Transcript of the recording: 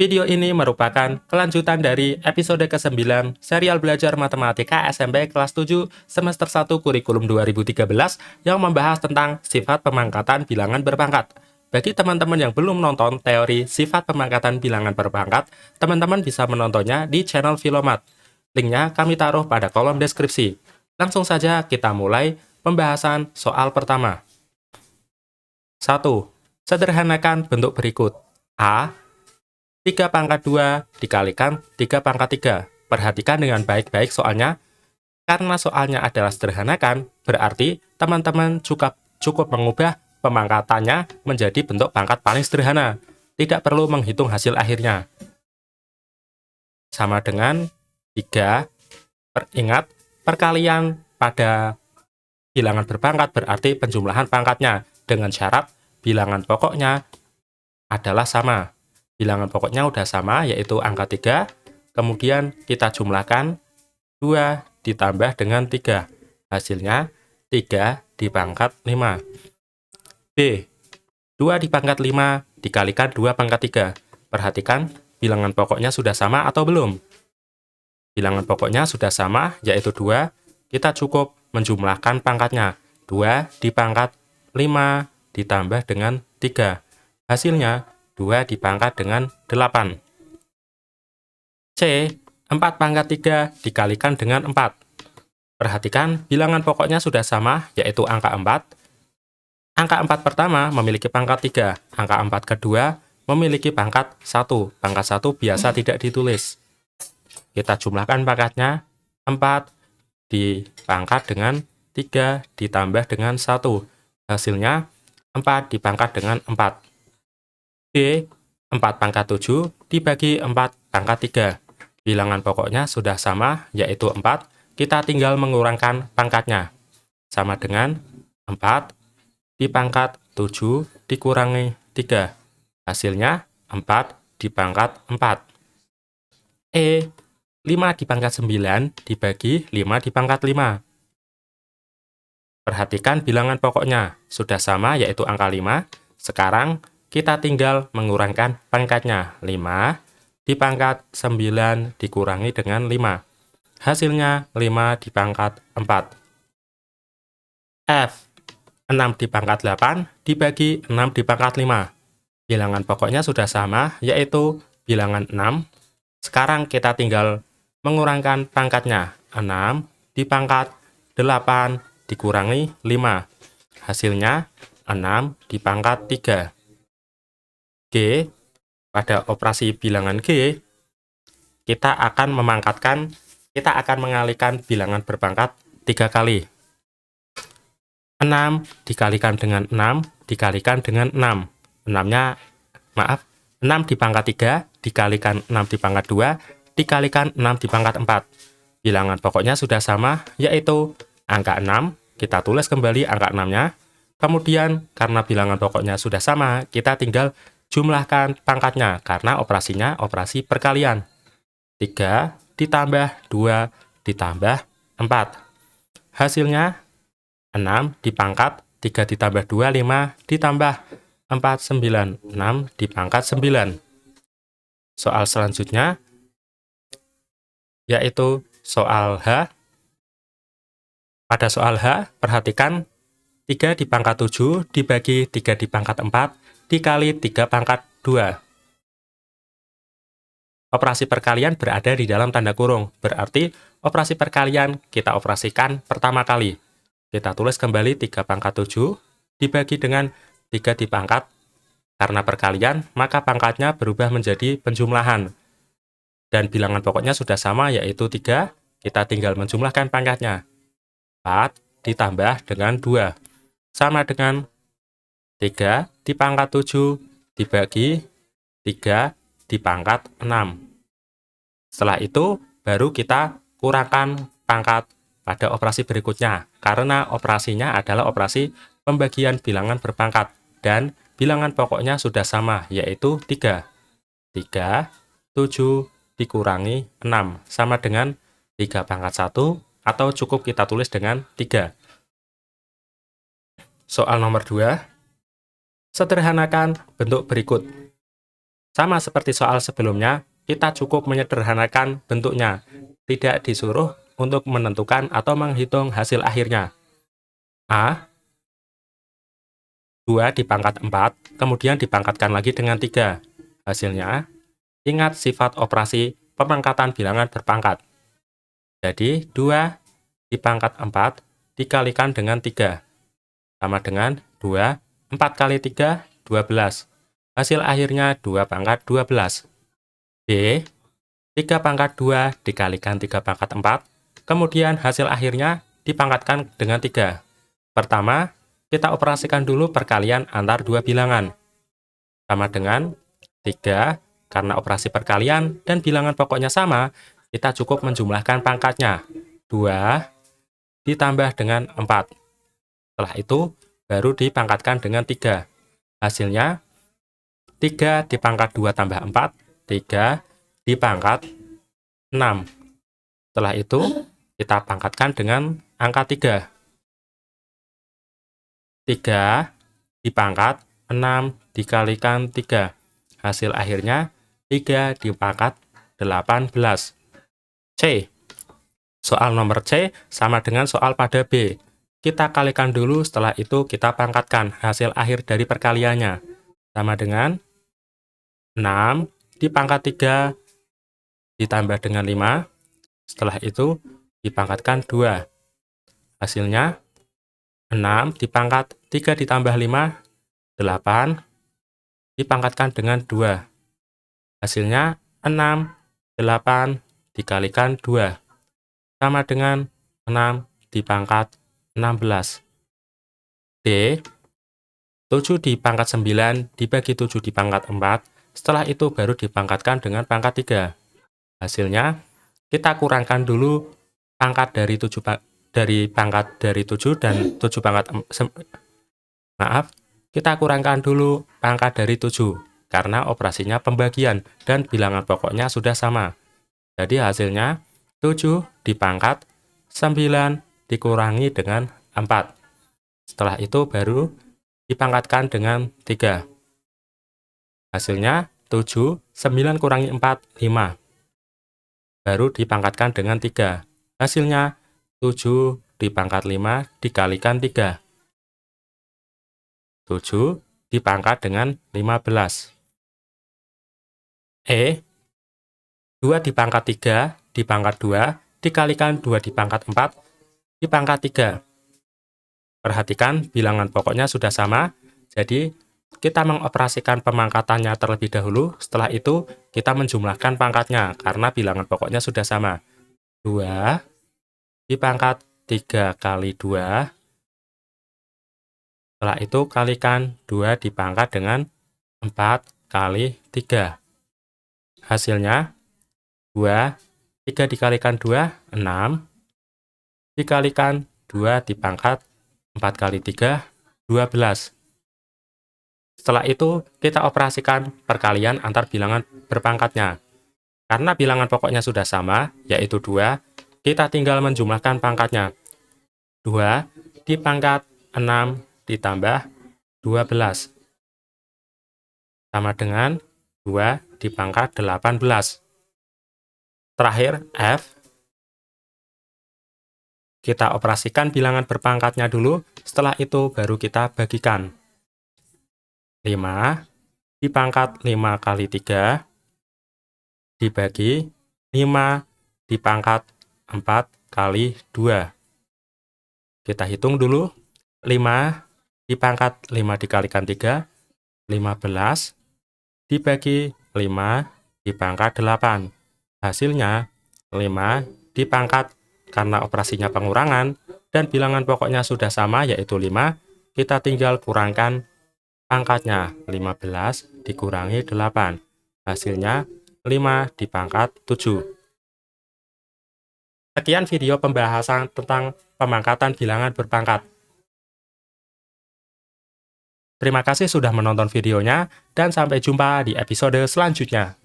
Video ini merupakan kelanjutan dari episode ke-9 serial belajar matematika SMP kelas 7 semester 1 kurikulum 2013 yang membahas tentang sifat pemangkatan bilangan berpangkat. Bagi teman-teman yang belum nonton teori sifat pemangkatan bilangan berpangkat, teman-teman bisa menontonnya di channel Filomat. Linknya kami taruh pada kolom deskripsi. Langsung saja kita mulai pembahasan soal pertama. 1. Sederhanakan bentuk berikut. A. 3 pangkat 2 dikalikan 3 pangkat 3. Perhatikan dengan baik-baik soalnya. Karena soalnya adalah sederhanakan, berarti teman-teman cukup mengubah pemangkatannya menjadi bentuk pangkat paling sederhana. Tidak perlu menghitung hasil akhirnya. Sama dengan 3. Ingat, perkalian pada bilangan berpangkat berarti penjumlahan pangkatnya dengan syarat bilangan pokoknya adalah sama. Bilangan pokoknya udah sama, yaitu angka 3. Kemudian kita jumlahkan 2 ditambah dengan 3. Hasilnya 3 dipangkat 5. B. 2 dipangkat 5 dikalikan 2 pangkat 3. Perhatikan, bilangan pokoknya sudah sama atau belum? Bilangan pokoknya sudah sama, yaitu 2. Kita cukup menjumlahkan pangkatnya. 2 dipangkat 5 ditambah dengan 3. Hasilnya 2 dipangkat dengan 8. C. 4 pangkat 3 dikalikan dengan 4. Perhatikan, bilangan pokoknya sudah sama, yaitu angka 4. Angka 4 pertama memiliki pangkat 3. Angka 4 kedua memiliki pangkat 1. Pangkat 1 biasa tidak ditulis. Kita jumlahkan pangkatnya. 4 dipangkat dengan 3 ditambah dengan 1. Hasilnya 4 dipangkat dengan 4. B. 4 pangkat 7 dibagi 4 pangkat 3. Bilangan pokoknya sudah sama, yaitu 4. Kita tinggal mengurangkan pangkatnya. Sama dengan 4 dipangkat 7 dikurangi 3. Hasilnya 4 dipangkat 4. E. 5 dipangkat 9 dibagi 5 dipangkat 5. Perhatikan bilangan pokoknya sudah sama, yaitu angka 5. Sekarang kita tinggal mengurangkan pangkatnya. 5 dipangkat 9 dikurangi dengan 5. Hasilnya 5 dipangkat 4. F. 6 dipangkat 8 dibagi 6 dipangkat 5. Bilangan pokoknya sudah sama, yaitu bilangan 6. Sekarang kita tinggal mengurangkan pangkatnya. 6 dipangkat 8 dikurangi 5. Hasilnya 6 dipangkat 3. G. Pada operasi bilangan G, kita akan mengalihkan bilangan berpangkat 3 kali. 6 dikalikan dengan 6 dikalikan dengan 6. 6 dipangkat 3 dikalikan 6 dipangkat 2 dikalikan 6 dipangkat 4. Bilangan pokoknya sudah sama, yaitu angka 6. Kita tulis kembali angka 6-nya. Kemudian, karena bilangan pokoknya sudah sama, kita tinggal jumlahkan pangkatnya, karena operasinya operasi perkalian. 3 ditambah 2 ditambah 4. Hasilnya 6 dipangkat 3 ditambah 2, 5 ditambah 4, 9. 6 dipangkat 9. Soal selanjutnya, yaitu soal H. Pada soal H, perhatikan 3 dipangkat 7 dibagi 3 dipangkat 4 dikali 3 pangkat 2. Operasi perkalian berada di dalam tanda kurung, berarti operasi perkalian kita operasikan pertama kali. Kita tulis kembali 3 pangkat 7 dibagi dengan 3 dipangkat. Karena perkalian, maka pangkatnya berubah menjadi penjumlahan. Dan bilangan pokoknya sudah sama, yaitu 3. Kita tinggal menjumlahkan pangkatnya. 4 ditambah dengan 2. Sama dengan 3 dipangkat 7 dibagi 3 dipangkat 6. Setelah itu, baru kita kurangkan pangkat pada operasi berikutnya, karena operasinya adalah operasi pembagian bilangan berpangkat, dan bilangan pokoknya sudah sama, yaitu 3. 3, 7 dikurangi 6, sama dengan 3 pangkat 1, atau cukup kita tulis dengan 3. Soal nomor 2. Sederhanakan bentuk berikut. Sama seperti soal sebelumnya, kita cukup menyederhanakan bentuknya, tidak disuruh untuk menentukan atau menghitung hasil akhirnya. A, 2 dipangkat 4, kemudian dipangkatkan lagi dengan 3. Hasilnya, ingat sifat operasi pemangkatan bilangan berpangkat. Jadi, 2 dipangkat 4 dikalikan dengan 3. Sama dengan 2, 4 kali 3, 12. Hasil akhirnya 2 pangkat 12. B, 3 pangkat 2 dikalikan 3 pangkat 4, kemudian hasil akhirnya dipangkatkan dengan 3. Pertama, kita operasikan dulu perkalian antar dua bilangan. Sama dengan 3, karena operasi perkalian dan bilangan pokoknya sama, kita cukup menjumlahkan pangkatnya. 2 ditambah dengan 4. Setelah itu, baru dipangkatkan dengan 3. Hasilnya, 3 dipangkat 2 tambah 4, 3 dipangkat 6. Setelah itu, kita pangkatkan dengan angka 3. 3 dipangkat 6 dikalikan 3. Hasil akhirnya, 3 dipangkat 18. C. Soal nomor C sama dengan soal pada B. Kita kalikan dulu, setelah itu kita pangkatkan hasil akhir dari perkaliannya. Sama dengan 6 dipangkat 3 ditambah dengan 5. Setelah itu dipangkatkan 2. Hasilnya 6 dipangkat 3 ditambah 5, 8. Dipangkatkan dengan 2. Hasilnya 6, 8 dikalikan 2. Sama dengan 6 dipangkat 16. D, 7 dipangkat 9 dibagi 7 dipangkat 4, setelah itu baru dipangkatkan dengan pangkat 3. Hasilnya, kita kurangkan dulu pangkat dari 7 dan 7 pangkat kita kurangkan dulu pangkat dari 7 karena operasinya pembagian dan bilangan pokoknya sudah sama. Jadi hasilnya 7 dipangkat 9 dikurangi dengan 4. Setelah itu baru dipangkatkan dengan 3. Hasilnya 7, 9 kurangi 4, 5. Baru dipangkatkan dengan 3. Hasilnya 7 dipangkat 5 dikalikan 3. 7 dipangkat dengan 15. E, 2 dipangkat 3 dipangkat 2 dikalikan 2 dipangkat 4 dipangkat 3. Perhatikan bilangan pokoknya sudah sama, jadi kita mengoperasikan pemangkatannya terlebih dahulu, setelah itu kita menjumlahkan pangkatnya karena bilangan pokoknya sudah sama. 2 dipangkat 3 kali 2, setelah itu kalikan 2 dipangkat dengan 4 kali 3. Hasilnya 2, 3 dikalikan 2, 6, dikalikan 2 dipangkat 4 kali 3, 12. Setelah itu, kita operasikan perkalian antar bilangan berpangkatnya. Karena bilangan pokoknya sudah sama, yaitu 2, kita tinggal menjumlahkan pangkatnya. 2 dipangkat 6 ditambah 12. Sama dengan 2 dipangkat 18. Terakhir, F. Kita operasikan bilangan berpangkatnya dulu, setelah itu baru kita bagikan. 5 dipangkat 5 kali 3 dibagi 5 dipangkat 4 kali 2. Kita hitung dulu. 5 dipangkat 5 dikalikan 3, 15 dibagi 5 dipangkat 8. Hasilnya 5 dipangkat, karena operasinya pengurangan dan bilangan pokoknya sudah sama yaitu 5, kita tinggal kurangkan pangkatnya. 15 dikurangi 8. Hasilnya 5 dipangkat 7. Sekian video pembahasan tentang pemangkatan bilangan berpangkat. Terima kasih sudah menonton videonya dan sampai jumpa di episode selanjutnya.